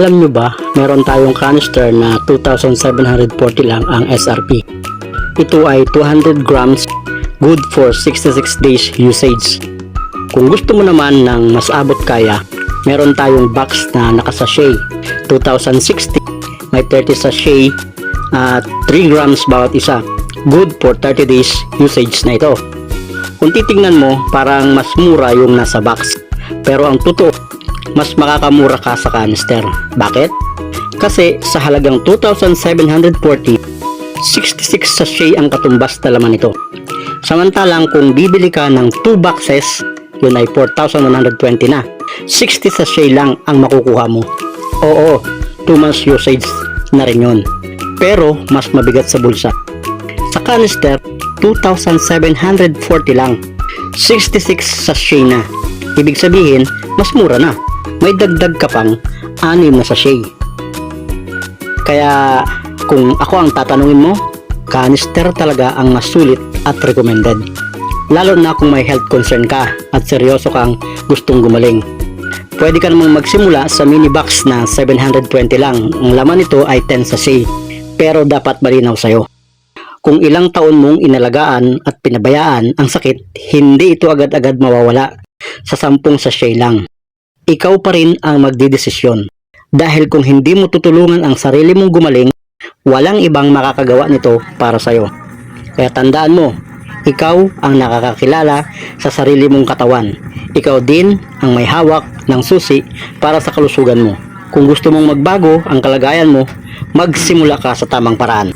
Alam nyo ba, meron tayong canister na 2,740 lang ang SRP. Ito ay 200 grams, good for 66 days usage. Kung gusto mo naman ng mas abot kaya, meron tayong box na nakasachet. 2,060, may 30 sachet at 3 grams bawat isa. Good for 30 days usage na ito. Kung titingnan mo, parang mas mura yung nasa box. Pero ang totoo, mas makakamura ka sa canister. Bakit? Kasi sa halagang 2,740, 66 sachet ang katumbas na laman nito. Samantalang kung bibili ka ng 2 boxes, yun ay 4,120 na. 60 sachet lang ang makukuha mo. Oo, 2 months usage na rin yun. Pero mas mabigat sa bulsa. Sa canister, 2,740 lang. 66 sachet na. Ibig sabihin, mas mura na. May dagdag ka pang 6 na sachet. Kaya kung ako ang tatanungin mo, canister talaga ang mas sulit at recommended. Lalo na kung may health concern ka at seryoso kang gustong gumaling. Pwede ka namang magsimula sa mini box na 720 lang. Ang laman nito ay 10 sachet. Pero dapat malinaw sa'yo. Kung ilang taon mong inalagaan at pinabayaan ang sakit, hindi ito agad-agad mawawala sa 10 sachet lang. Ikaw pa rin ang magdidesisyon. Dahil kung hindi mo tutulungan ang sarili mong gumaling, walang ibang makakagawa nito para sa'yo. Kaya tandaan mo, ikaw ang nakakakilala sa sarili mong katawan. Ikaw din ang may hawak ng susi para sa kalusugan mo. Kung gusto mong magbago ang kalagayan mo, magsimula ka sa tamang paraan.